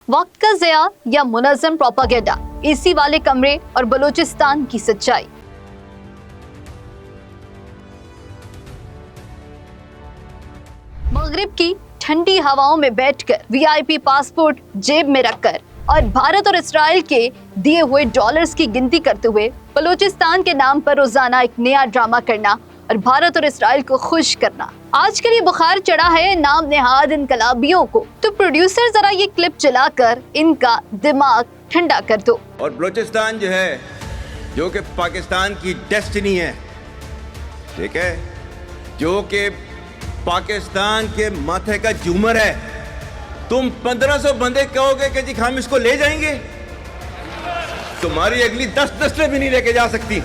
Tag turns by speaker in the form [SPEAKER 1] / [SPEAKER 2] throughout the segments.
[SPEAKER 1] वक्त का ज़िया या मुनज़्ज़म प्रोपेगेंडा, एसी वाले कमरे और बलूचिस्तान की सच्चाई। मगरिब की ठंडी हवाओं में बैठकर वीआईपी पासपोर्ट जेब में रखकर और भारत और इस्राइल के दिए हुए डॉलर्स की गिनती करते हुए बलूचिस्तान के नाम पर रोजाना एक नया ड्रामा करना और भारत और इस्राइल को खुश करना। आजकल ये बुखार चढ़ा है नाम नेहाद इनकलाबियों को, तो प्रोड्यूसर जरा ये क्लिप चलाकर इनका दिमाग ठंडा कर दो।
[SPEAKER 2] और बलूचिस्तान जो है, जो कि पाकिस्तान की डेस्टिनी है, ठीक है, जो कि पाकिस्तान के माथे का झूमर है, तुम 1500 बंदे कहोगे कि जी हम इसको ले जाएंगे, तुम्हारी अगली 10 नस्लें भी नहीं लेके जा सकती।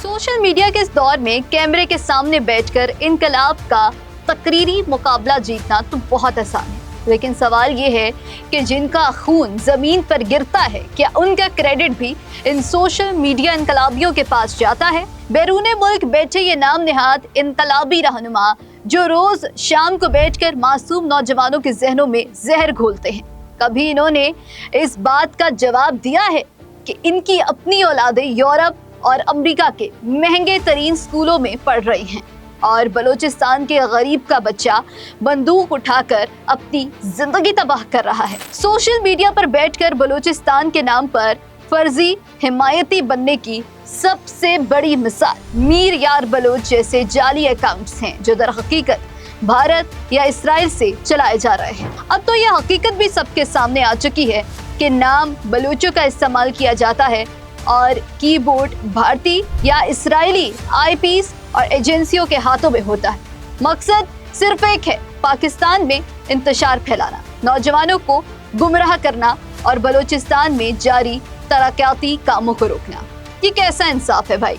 [SPEAKER 1] सोशल मीडिया के इस दौर में कैमरे के सामने बैठकर इनकलाब का तकरीरी मुकाबला जीतना तो बहुत आसान है, लेकिन सवाल ये है कि जिनका खून जमीन पर गिरता है, क्या उनका क्रेडिट भी इन सोशल मीडिया इनकलाबियों के पास जाता है? बैरूने मुल्क बैठे ये नाम नेहाद इनकलाबी रहनुमा जो रोज शाम को बैठकर मासूम नौजवानों के जहनों में जहर घोलते हैं, कभी इन्होंने इस बात का जवाब दिया है कि इनकी अपनी औलादें यूरोप और अमेरिका के महंगे तरीन स्कूलों में पढ़ रही हैं और बलूचिस्तान के गरीब का बच्चा बंदूक उठाकर अपनी जिंदगी तबाह कर रहा है? सोशल मीडिया पर बैठकर बलूचिस्तान के नाम पर फर्जी हिमायती बनने की सबसे बड़ी मिसाल मीर यार बलोच जैसे जाली अकाउंट्स हैं जो दर हकीकत भारत या इस्राइल से चलाए जा रहे हैं। अब तो यह हकीकत भी सबके सामने आ चुकी है कि नाम बलूचों का इस्तेमाल किया जाता है और कीबोर्ड भारतीय या इस्राइली आईपीस और एजेंसियों के हाथों में होता है। मकसद सिर्फ एक है, पाकिस्तान में इंतशार फैलाना, नौजवानों को गुमराह करना और बलूचिस्तान में जारी तरक्याती कामों को रोकना। ये कैसा इंसाफ है भाई?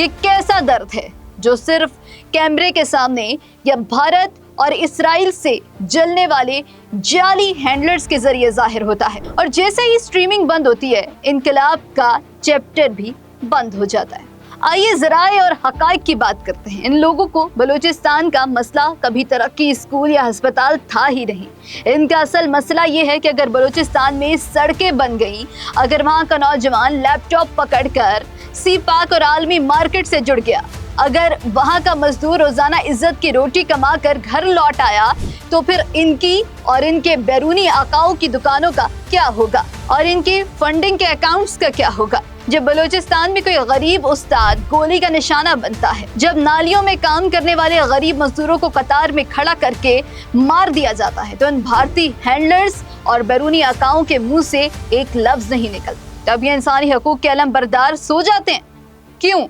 [SPEAKER 1] ये कैसा दर्द है जो सिर्फ कैमरे के सामने या भारत और इस्राइल से जलने वाले जाली हैंडलर्स के जरिए जाहिर होता है और जैसे ही स्ट्रीमिंग बंद होती है इनकलाब का चैप्टर भी बंद हो जाता है। आइए ज़राए और हकाइक की बात करते हैं। इन लोगों को बलूचिस्तान का मसला कभी तरक्की स्कूल या अस्पताल था ही नहीं। इनका असल मसला ये है कि अगर बलूचिस्तान में सड़कें बन गई, अगर वहाँ का नौजवान लैपटॉप पकड़कर सीपाक और आलमी मार्केट से जुड़ गया, अगर वहाँ का मजदूर रोजाना इज्जत की रोटी कमा कर घर लौट आया, तो फिर इनकी और इनके बैरूनी आकाओं की दुकानों का क्या होगा और इनकी फंडिंग के अकाउंट्स का क्या होगा? जब बलूचिस्तान में कोई गरीब उस्ताद गोली का निशाना बनता है, जब नालियों में काम करने वाले गरीब मजदूरों को कतार में खड़ा करके मार दिया जाता है, तो इन भारतीय हैंडलर्स और बैरूनी आकाओं के मुंह से एक लफ्ज नहीं निकलता। तब ये इंसानी हकूक के अलमबरदार सो जाते हैं। क्यों?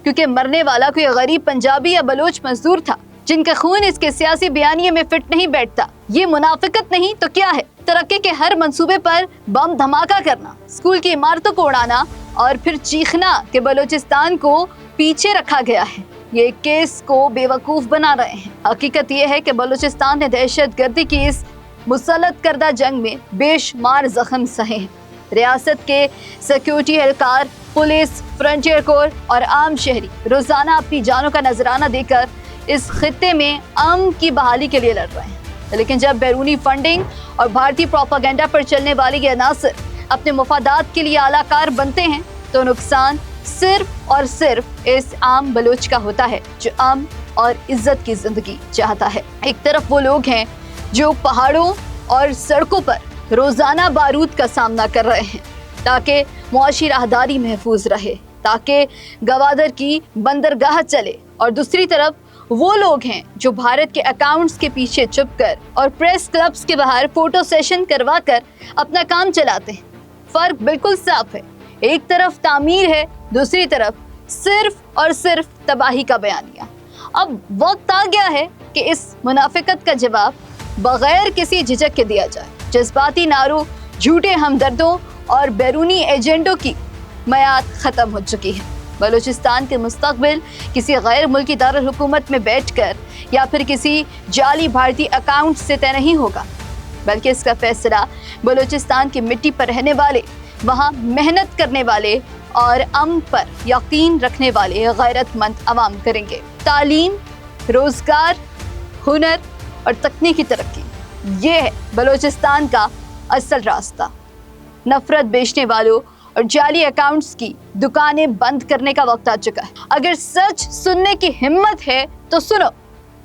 [SPEAKER 1] क्योंकि मरने वाला कोई गरीब पंजाबी या बलोच मजदूर था जिनका खून इसके सियासी बयानिए में फिट नहीं बैठता। ये मुनाफिकत नहीं तो क्या है? तरक्की के हर मंसूबे पर बम धमाका करना, स्कूल की इमारतों को उड़ाना और फिर चीखना कि बलूचिस्तान को पीछे रखा गया है। ये केस को बेवकूफ बना रहे हैं। हकीकत ये है कि बलूचिस्तान ने दहशतगर्दी की इस मुसल्लत करदा जंग में बेशुमार जख्म सहे हैं। रियासत के सिक्योरिटी एहलकार, पुलिस, फ्रंटियर कोर और आम शहरी रोजाना अपनी जानों का नजराना देकर इस खित्ते में अमन की बहाली के लिए लड़ रहे हैं। लेकिन जब बैरूनी फंडिंग और भारतीय प्रोपेगेंडा पर चलने वाले ये अनासर अपने मुफादात के लिए आलाकार बनते हैं, तो नुकसान सिर्फ और सिर्फ इस आम बलोच का होता है जो अमन और इज्जत की जिंदगी चाहता है। एक तरफ वो लोग हैं जो पहाड़ों और सड़कों पर रोजाना बारूद का सामना कर रहे हैं ताकि मुआशी राहदारी महफूज रहे, ताकि गवादर की बंदरगाह चले, और दूसरी तरफ वो लोग हैं जो भारत के अकाउंट्स के पीछे छुपकर और प्रेस क्लब्स के बाहर फोटो सेशन करवा कर अपना काम चलाते हैं। फर्क बिल्कुल साफ है, एक तरफ तामीर है, दूसरी तरफ सिर्फ और सिर्फ तबाही का बयानिया। अब वक्त आ गया है कि इस मुनाफिकत का जवाब बगैर किसी झिझक के दिया जाए। जज्बाती नारों, झूठे हमदर्दों और बैरूनी एजेंडों की मियाद खत्म हो चुकी है। बलूचिस्तान के मुस्तकबिल किसी गैर मुल्की दारुल हुकूमत में बैठकर या फिर किसी जाली भारतीय अकाउंट से तय नहीं होगा, बल्कि इसका फैसला बलूचिस्तान की मिट्टी पर रहने वाले, वहाँ मेहनत करने वाले और अमन पर यकीन रखने वाले गैरतमंद अवाम करेंगे। तालीम, रोजगार, हुनर और तकनीकी तरक्की, ये है बलूचिस्तान का असल रास्ता। नफरत बेचने वालों और जाली अकाउंट्स की दुकानें बंद करने का वक्त आ चुका है। अगर सच सुनने की हिम्मत है तो सुनो,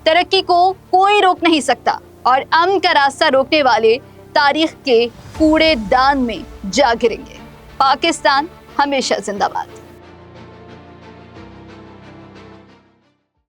[SPEAKER 1] तरक्की को कोई रोक नहीं सकता और अमन का रास्ता रोकने वाले तारीख के कूड़ेदान में जा गिरेंगे। पाकिस्तान हमेशा जिंदाबाद।